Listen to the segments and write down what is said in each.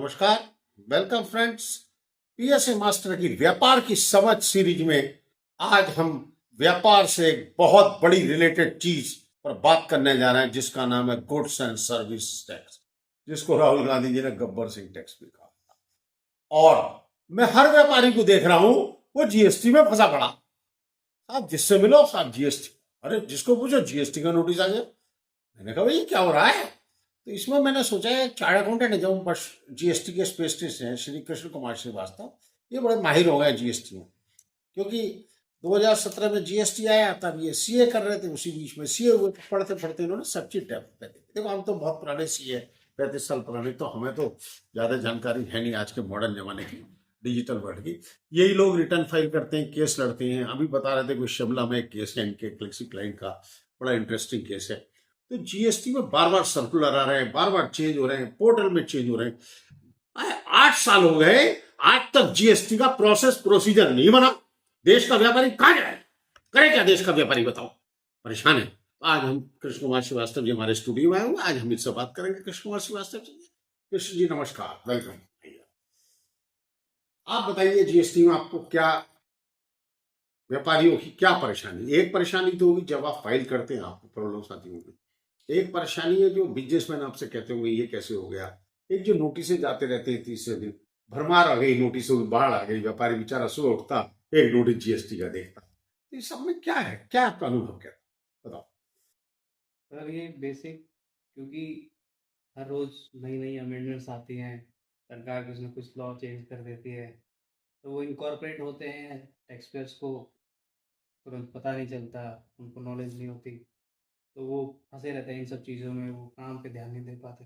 नमस्कार, welcome friends. PSA master की व्यापार की समझ सीरीज में आज हम व्यापार से एक बहुत बड़ी रिलेटेड चीज पर बात करने जा रहे हैं, जिसका नाम है गुड्स एंड सर्विस टैक्स, जिसको राहुल गांधी जी ने गब्बर सिंह टैक्स भी कहा। और मैं हर व्यापारी को देख रहा हूं, वो जीएसटी में फंसा पड़ा। आप जिससे मिलो साहब जीएसटी, अरे जिसको पूछो जीएसटी का नोटिस आ गया। मैंने कहा भाई ये क्या हो रहा है। तो इसमें मैंने सोचा है चार्ट अकाउंटेंट है जो जीएसटी के स्पेशलिस्ट हैं, श्री कृष्ण कुमार श्रीवास्तव, ये बड़े माहिर हो गए जीएसटी में, क्योंकि 2017 में जीएसटी आया, तब ये सीए कर रहे थे, उसी बीच में सीए हुए, पढ़ते पढ़ते इन्होंने सब चीज डेवलप कर दी। देखो हम तो बहुत पुराने सीए, 35 साल पुराने, तो हमें तो ज्यादा जानकारी है नहीं आज के मॉडर्न जमाने की, डिजिटल वर्ल्ड की। यही लोग रिटर्न फाइल करते हैं, केस लड़ते हैं। अभी बता रहे थे कोई शिमला में एक केस है इनके फ्लेक्सी क्लाइंट का, बड़ा इंटरेस्टिंग केस है। तो जीएसटी में बार बार सर्कुलर आ रहे हैं, बार बार चेंज हो रहे हैं, पोर्टल में चेंज हो रहे हैं। 8 साल हो गए, आज तक जीएसटी का प्रोसेस प्रोसीजर नहीं बना। देश का व्यापारी कहां जाए, करे क्या देश का व्यापारी, बताओ, परेशान है। आज हम कृष्ण कुमार श्रीवास्तव जी हमारे स्टूडियो में आए हुए, आज हम इससे बात करेंगे। कृष्ण कुमार श्रीवास्तव जी, कृष्ण जी नमस्कार, वेलकम। आप बताइए जीएसटी में आपको क्या, व्यापारियों की क्या परेशानी। एक परेशानी तो होगी जब आप फाइल करते हैं, आपको प्रॉब्लम आती होगी। एक परेशानी है जो बिजनेसमैन आपसे कहते होंगे ये कैसे हो गया। एक जो नोटिस जाते रहते हैं 30 दिन, भरमार आ गई नोटिसों की बाढ़ आ गई, व्यापारी बेचारा सुबह उठता एक नोटिस जीएसटी का देखता। तो इस सब में क्या है, क्या आपका अनुभव, क्या बताओ। सर ये बेसिक, क्योंकि हर रोज नई नई अमेंडमेंट्स आती हैं, सरकार कुछ ना कुछ लॉ चेंज कर देती है, तो वो इनकॉर्पोरेट होते हैं। टैक्स पेयर्स को तुरंत पता नहीं चलता, उनको नॉलेज नहीं होती, तो वो फंसे रहते हैं इन सब चीज़ों में, वो काम पे ध्यान नहीं दे पाते।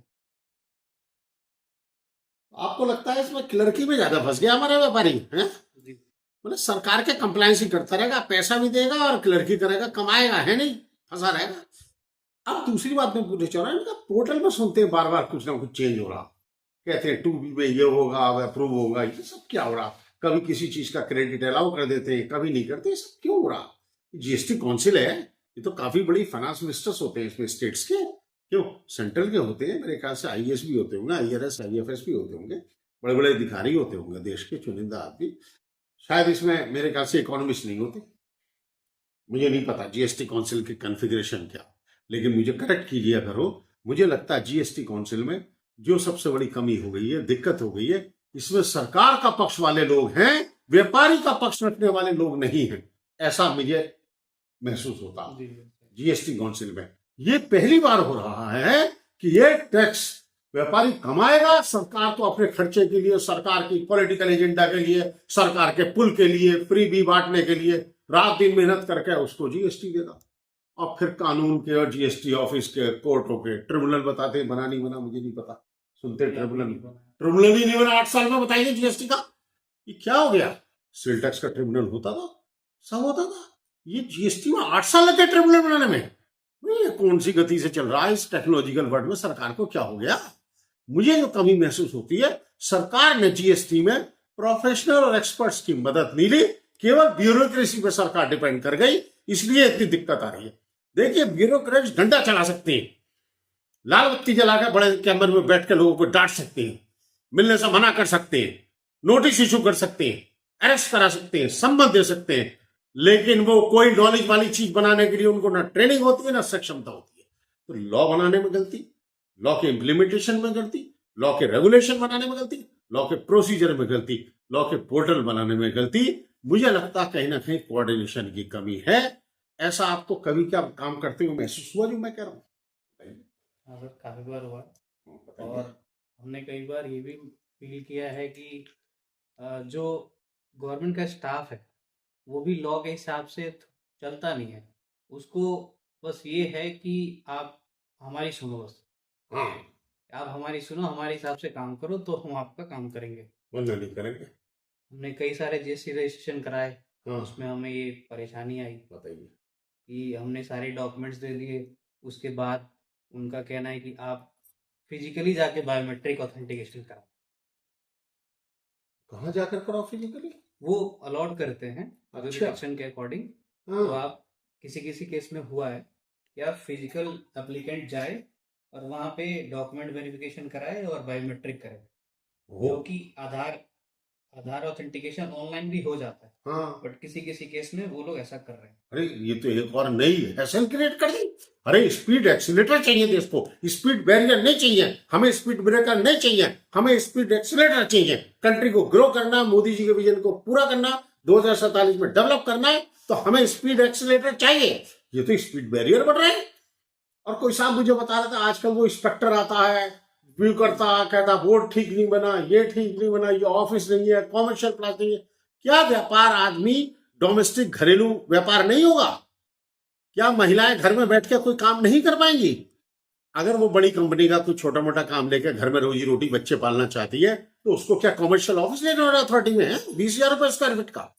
आपको लगता है इसमें क्लर्की में ज्यादा फंस गया हमारा व्यापारी है? जी। मतलब सरकार के कंप्लायंस ही करता रहेगा, पैसा भी देगा और क्लर्की करेगा, कमाएगा है नहीं, फंसा रहेगा। अब दूसरी बात मैं पूछना चाह रहा हूँ, पोर्टल में सुनते हैं बार बार कुछ ना कुछ चेंज हो रहा, कहते हैं 2B में ये होगा, अब अप्रूव होगा, ये सब क्या हो रहा। कभी किसी चीज का क्रेडिट अलाउ कर देते हैं, कभी नहीं करते, ये सब क्यों हो रहा। जीएसटी काउंसिल है, ये तो काफी बड़ी फाइनेंस मिनिस्टर्स होते हैं इसमें, स्टेट्स के क्यों, सेंट्रल के होते हैं। मेरे ख्याल से आईएएस भी होते होंगे, आईआरएस आईएफएस भी होते होंगे, बड़े बड़े अधिकारी होते होंगे देश के चुनिंदा आदमी। शायद इसमें मेरे ख्याल से इकोनॉमिस्ट नहीं होते। मुझे नहीं पता जीएसटी काउंसिल की कॉन्फ़िगरेशन क्या, लेकिन मुझे करेक्ट कीजिए करो। मुझे लगता है जीएसटी काउंसिल में जो सबसे बड़ी कमी हो गई है, दिक्कत हो गई है, इसमें सरकार का पक्ष वाले लोग हैं, व्यापारी का पक्ष रखने वाले लोग नहीं हैं, ऐसा मुझे महसूस होता जीएसटी काउंसिल में। ये पहली बार हो रहा है कि ये टैक्स व्यापारी कमाएगा, सरकार तो अपने खर्चे के लिए, सरकार की पॉलिटिकल एजेंडा के लिए, सरकार के पुल के लिए, फ्री बी बांटने के लिए रात दिन मेहनत करके उसको जीएसटी देगा। और फिर कानून के और जीएसटी ऑफिस के, कोर्टों के, ट्रिब्यूनल बताते हैं बना नहीं बना, मुझे नहीं पता, सुनते ट्रिब्यूनल ट्रिब्यूनल ही नहीं बना 8 साल में, बताइए जीएसटी का ये क्या हो गया। सेल टैक्स का ट्रिब्यूनल होता था, सब होता था, ये जीएसटी में 8 साल लगते ट्रिब्यूनल बनाने में। ये कौन सी गति से चल रहा है इस टेक्नोलॉजिकल वर्ल्ड में, सरकार को क्या हो गया। मुझे जो कमी महसूस होती है, सरकार ने जीएसटी में प्रोफेशनल और एक्सपर्ट्स की मदद नहीं ली, केवल ब्यूरोक्रेसी पे सरकार डिपेंड कर गई, इसलिए इतनी दिक्कत आ रही है। देखिए ब्यूरोक्रेट्स डंडा चला सकते हैं, लाल बत्ती जलाकर बड़े कैमरे में बैठ कर लोगों को डांट सकते हैं, मिलने से मना कर सकते हैं, नोटिस इशू कर सकते हैं, अरेस्ट करा सकते हैं, संबंध दे सकते हैं, लेकिन वो कोई नॉलेज वाली चीज बनाने के लिए उनको ना ट्रेनिंग होती है ना सक्षमता होती है। तो लॉ बनाने में गलती, लॉ के इम्प्लीमेंटेशन में गलती, लॉ के रेगुलेशन बनाने में गलती, लॉ के प्रोसीजर में गलती, लॉ के पोर्टल बनाने में गलती। मुझे लगता कहीं ना कहीं कोऑर्डिनेशन की कमी है। ऐसा आपको कभी क्या काम करते हुए महसूस हुआ जो मैं कह रहा हूँ? हाँ सर, काफ़ी बार हुआ। और हमने कई बार ये भी फील किया है कि जो गवर्नमेंट का स्टाफ है वो भी लॉ के हिसाब से चलता नहीं है। उसको बस ये है कि आप हमारी सुनो, बस हाँ, आप हमारी सुनो, हमारे हिसाब से काम करो तो हम आपका काम करेंगे। वरना नहीं करेंगे। हमने कई सारे जीएसटी रजिस्ट्रेशन कराए, हाँ, उसमें हमें ये परेशानी आई बताइए। कि हमने सारे डॉक्यूमेंट्स दे दिए, उसके बाद उनका कहना है कि आप फिजिकली जाके बायोमेट्रिक ऑथेंटिकेशन कराओ। कहाँ जाकर कराओ फिजिकली? वो अलॉट करते हैं अच्छा। जुरिडिक्शन के अकॉर्डिंग। हाँ, तो आप किसी किसी केस में हुआ है कि आप फिजिकल एप्लीकेंट जाए और वहाँ पे डॉक्यूमेंट वेरिफिकेशन कराए और बायोमेट्रिक करे। हो। क्योंकि आधार आधार ऑथेंटिकेशन ऑनलाइन भी हो जाता है, हाँ, बट किसी किसी केस में वो लोग ऐसा कर रहे हैं। अरे ये तो एक और नई हैसल क्रिएट कर दी। अरे स्पीड एक्सीलेटर चाहिए देश को, स्पीड बैरियर नहीं चाहिए हमें, स्पीड ब्रेकर नहीं चाहिए हमें, स्पीड एक्सीलेटर चाहिए। कंट्री को ग्रो करना, मोदी जी के विजन को पूरा करना, 2047 में डेवलप करना है, तो हमें स्पीड एक्सीलेटर चाहिए। ये तो स्पीड बैरियर बढ़ रहे हैं। और कोई साहब मुझे बता रहा था आजकल वो इंस्पेक्टर आता है, व्यू करता, कहता बोर्ड ठीक नहीं बना, ये ठीक नहीं बना, ये ऑफिस नहीं है, कॉमर्शियल प्लास नहीं है। क्या व्यापार आदमी डोमेस्टिक घरेलू व्यापार नहीं होगा? क्या महिलाएं घर में बैठ के कोई काम नहीं कर पाएंगी? अगर वो बड़ी कंपनी का कुछ छोटा मोटा काम लेकर घर में रोजी रोटी बच्चे पालना चाहती है, तो उसको क्या कमर्शियल ऑफिस लेना अथॉरिटी में है 20,000 रुपए स्क्वायर फीट का?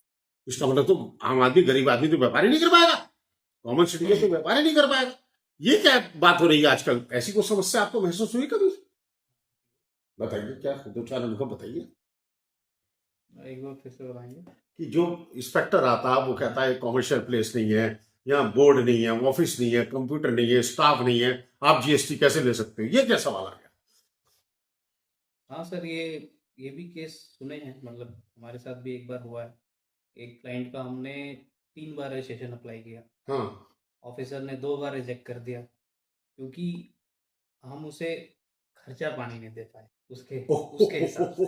इसका मतलब तो आम आदमी, गरीब आदमी तो व्यापार ही नहीं कर पाएगा, कॉमन सिटी में तो व्यापार ही नहीं कर पाएगा। ये क्या बात हो रही है आजकल? ऐसी कोई समस्या आपको महसूस हुई कभी? बताइए, क्या दो चार अनुभव बताइए। एक बार फिर से बताएंगे। कि जो इंस्पेक्टर आता है वो कहता है कॉमर्शियल प्लेस नहीं है, यहाँ बोर्ड नहीं है, ऑफिस नहीं है, कंप्यूटर नहीं है, स्टाफ नहीं है, आप जीएसटी कैसे ले सकते हो? ये क्या सवाल आ गया? हाँ सर, ये भी केस सुने हैं, मतलब हमारे साथ भी एक बार हुआ है। एक क्लाइंट का हमने 3 बार रजिस्ट्रेशन अप्लाई किया, हाँ, ऑफिसर ने 2 बार रिजेक्ट कर दिया, क्योंकि हम उसे खर्चा पानी नहीं दे पाए उसके उसके हिसाब से।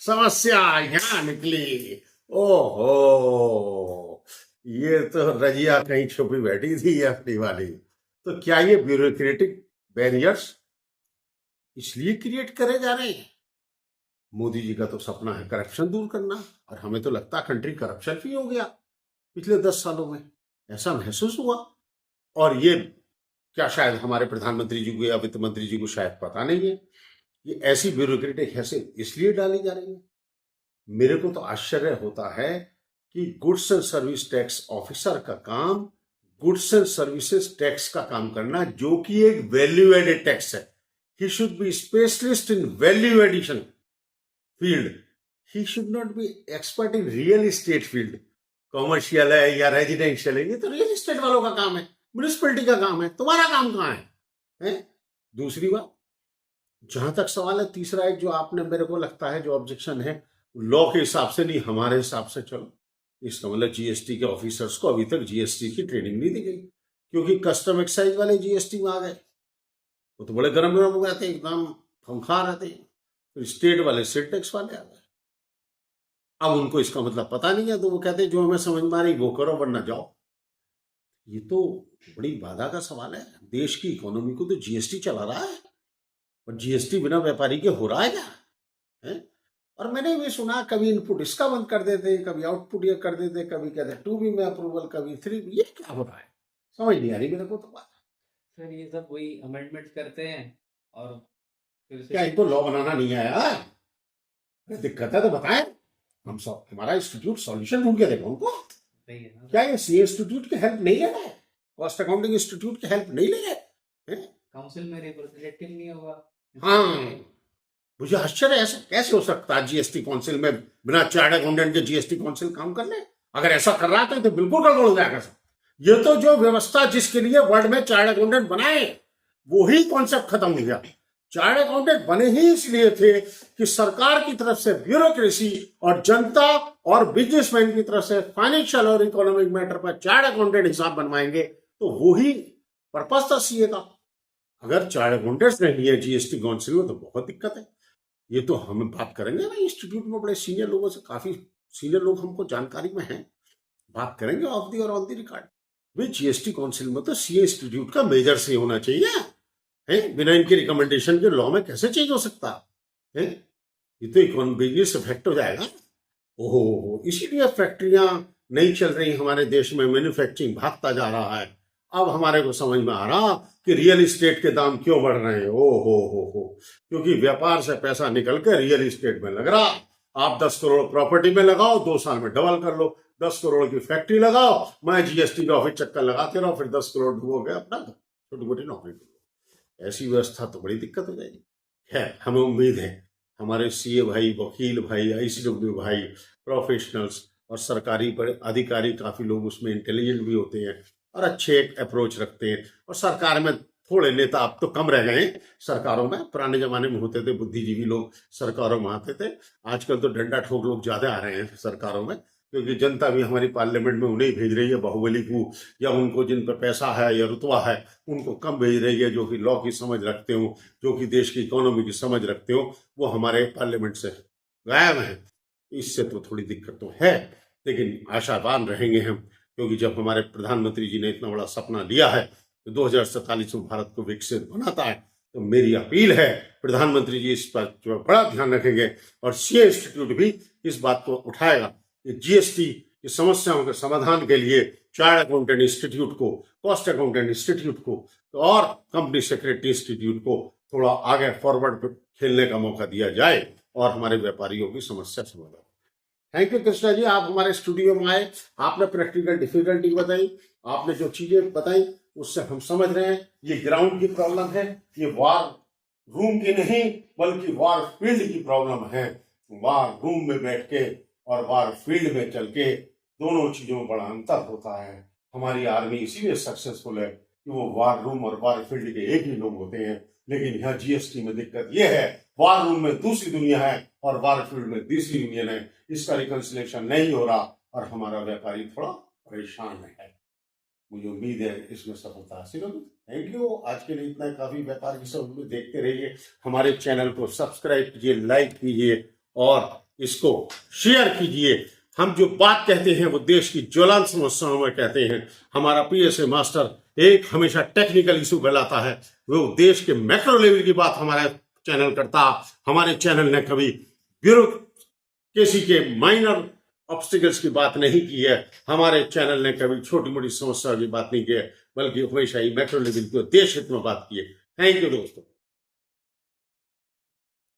समस्या यहाँ निकली। ओहो, ये तो रजिया कहीं छुपी बैठी थी ये अपनी वाली। तो क्या ये ब्यूरोक्रेटिक बैरियर्स इसलिए क्रिएट करे जा रहे हैं? मोदी जी का तो सपना है करप्शन दूर करना, और हमें तो लगता है कंट्री करप्शन फ्री हो गया पिछले 10 सालों में, ऐसा महसूस हुआ। और ये क्या शायद हमारे प्रधानमंत्री जी को या वित्त मंत्री जी को शायद पता नहीं है, ये ऐसी ब्यूरोक्रेटिक हैसियत इसलिए डाली जा रही है। मेरे को तो आश्चर्य होता है कि goods and service tax officer का काम गुड्स एंड सर्विसेज टैक्स का काम करना, जो कि एक वैल्यू एडेड टैक्स है। He should be specialist in value addition field, he should not be expert in real estate field. Commercial है या रेजिडेंशियल है, ये तो रियल एस्टेट वालों का काम है, म्यूनिसिपैलिटी का काम है, तुम्हारा काम कहाँ है? दूसरी बात, जहां तक सवाल है तीसरा एक जो आपने, मेरे को लगता है जो ऑब्जेक्शन है, लॉ के हिसाब से नहीं हमारे हिसाब से चलो। इसका मतलब जीएसटी के ऑफिसर्स को अभी तक जीएसटी की ट्रेनिंग नहीं दी गई, क्योंकि कस्टम एक्साइज वाले जीएसटी में आ गए, वो तो बड़े गरम गरम हो गए थे, एकदम खमखा रहे थे। फिर स्टेट वाले सेल टैक्स वाले आ गए, अब उनको इसका मतलब पता नहीं है, तो वो कहते हैं जो हमें समझ में आ रही वो करो वरना जाओ। ये तो बड़ी बाधा का सवाल है। देश की इकोनॉमी को तो जीएसटी चला रहा है, और जीएसटी बिना व्यापारी के हो रहा है क्या? है? और मैंने भी सुना कभी इनपुट इसका बंद कर देते, कभी आउटपुट ये कर देते, कभी कहते 2B में अप्रूवल, कभी 3B। ये क्या हो रहा है? समझ नहीं आ रही मेरे को तो बात। सर ये सब वही अमेंडमेंट करते हैं और फिर से क्या इनको लॉ बनाना नहीं आया? अरे दिक्कत है तो बताएं, हम सब हमारा इंस्टीट्यूट सॉल्यूशन ढूंढ के देगा उनको। सही है ना। क्या ये सी इंस्टीट्यूट की हेल्प नहीं ले रहे? कॉस्ट अकाउंटिंग इंस्टीट्यूट की हेल्प नहीं ले रहे? काउंसिल में रिप्रेजेंटेटिव नहीं होगा। हाँ, मुझे आश्चर्य है, ऐसा कैसे हो सकता है जीएसटी काउंसिल में बिना चार्टर्ड अकाउंटेंट के जीएसटी काउंसिल काम कर ले? अगर ऐसा कर रहा था तो बिल्कुल गड़बड़ हो जाएगा सब। ये तो जो व्यवस्था जिसके लिए वर्ल्ड में चार्टर्ड अकाउंटेंट बनाए, वो ही कॉन्सेप्ट खत्म हो गया। चार्टर्ड अकाउंटेंट बने ही इसलिए थे कि सरकार की तरफ से ब्यूरोक्रेसी और जनता और बिजनेसमैन की तरफ से फाइनेंशियल और इकोनॉमिक मैटर पर चार्टर्ड अकाउंटेंट हिसाब बनवाएंगे, तो वो ही पर्पस था सीए का। अगर चार्टर्ड अकाउंटेंट्स नहीं है जीएसटी काउंसिल में तो बहुत दिक्कत है। ये तो हम बात करेंगे ना इंस्टीट्यूट में बड़े सीनियर लोगों से, काफी सीनियर लोग हमको जानकारी में हैं, बात करेंगे ऑफ दी और ऑन दी रिकॉर्ड। भाई जीएसटी काउंसिल में तो सीए इंस्टीट्यूट का मेजर से होना चाहिए है, बिना इनके रिकमेंडेशन के लॉ में कैसे चेंज हो सकता है? ये तो इकोनॉमिक बिजनेस इफेक्ट हो जाएगा। ओहो, इसीलिए फैक्ट्रियां नहीं चल रही हमारे देश में, मैन्युफैक्चरिंग भागता जा रहा है। अब हमारे को समझ में आ रहा कि रियल एस्टेट के दाम क्यों बढ़ रहे हैं। हो, क्योंकि व्यापार से पैसा निकल के रियल एस्टेट में लग रहा। आप 10 करोड़ प्रॉपर्टी में लगाओ, 2 साल में डबल कर लो। 10 करोड़ की फैक्ट्री लगाओ, मैं जीएसटी का ऑफिस चक्कर लगाते रहो, फिर 10 करोड़ डूबोगे अपना छोटी मोटी नौकरी करो। ऐसी व्यवस्था तो बड़ी दिक्कत हो जाएगी। खैर, हमें उम्मीद है हमारे सीए भाई, वकील भाई, आईसीडब्ल्यू भाई, प्रोफेशनल्स और सरकारी बड़े अधिकारी, काफी लोग उसमें इंटेलिजेंट भी होते हैं और अच्छे एक अप्रोच रखते हैं, और सरकार में थोड़े नेता अब तो कम रह गए हैं सरकारों में। पुराने जमाने में होते थे बुद्धिजीवी लोग सरकारों में आते थे, आजकल तो डंडा ठोक लोग ज्यादा आ रहे हैं सरकारों में, क्योंकि जनता भी हमारी पार्लियामेंट में उन्हें भेज रही है, बाहुबली को या उनको जिन पर पैसा है या रुतबा है उनको कम भेज रही है, जो कि लॉ की समझ रखते हो, जो कि देश की इकोनॉमी की समझ रखते हो, वो हमारे पार्लियामेंट से गायब है। इससे तो थोड़ी दिक्कत तो है, लेकिन आशावान रहेंगे हम, क्योंकि जब हमारे प्रधानमंत्री जी ने इतना बड़ा सपना लिया है तो 2047 में भारत को विकसित बनाता है, तो मेरी अपील है प्रधानमंत्री जी इस पर जो बड़ा ध्यान रखेंगे और सीए इंस्टीट्यूट भी इस बात को उठाएगा। जीएसटी की समस्याओं के समाधान के लिए चार्टर्ड अकाउंटेंट इंस्टीट्यूट को, कॉस्ट अकाउंटेंट इंस्टीट्यूट को और कंपनी सेक्रेटरी इंस्टीट्यूट को थोड़ा आगे फॉरवर्ड खेलने का मौका दिया जाए और हमारे व्यापारियों की समस्या समाधान। थैंक यू कृष्णा जी, आप हमारे स्टूडियो में आए, आपने प्रैक्टिकल डिफिकल्टी बताई, आपने जो चीजें बताई उससे हम समझ रहे हैं ये ग्राउंड की प्रॉब्लम है, ये वार रूम की नहीं बल्कि वार फील्ड की प्रॉब्लम है। वार रूम में बैठ के और वार फील्ड में चल के दोनों चीजों में बड़ा अंतर होता है। हमारी आर्मी इसीलिए सक्सेसफुल है कि वो वार रूम और वार फील्ड के एक ही लोग होते हैं, लेकिन यहाँ जीएसटी में दिक्कत ये है, वार रूम में दूसरी दुनिया है और वार फील्ड में तीसरी दुनिया है, इसका रिकंसिलेशन नहीं हो रहा और हमारा व्यापारी थोड़ा परेशान है। मुझे उम्मीद है इसमें सफलता हासिल होगी। थैंक यू, आज के लिए इतना काफी। व्यापार की सब देखते रहिए, हमारे चैनल को सब्सक्राइब कीजिए, लाइक कीजिए और इसको शेयर कीजिए। हम जो बात कहते हैं वो देश की ज्वलंत समस्याओं में कहते हैं। हमारा पीएसए मास्टर एक हमेशा टेक्निकल इशू फैलाता है, वो देश के मैक्रो लेवल की बात हमारा चैनल करता। हमारे चैनल ने कभी ब्यूरोक्रेसी के माइनर ऑब्स्टिकल्स की बात नहीं की है, हमारे चैनल ने कभी छोटी मोटी समस्या की बात नहीं की है, बल्कि हमेशा ही मैक्रो लेवल की देश हित में बात की है। थैंक यू दोस्तों।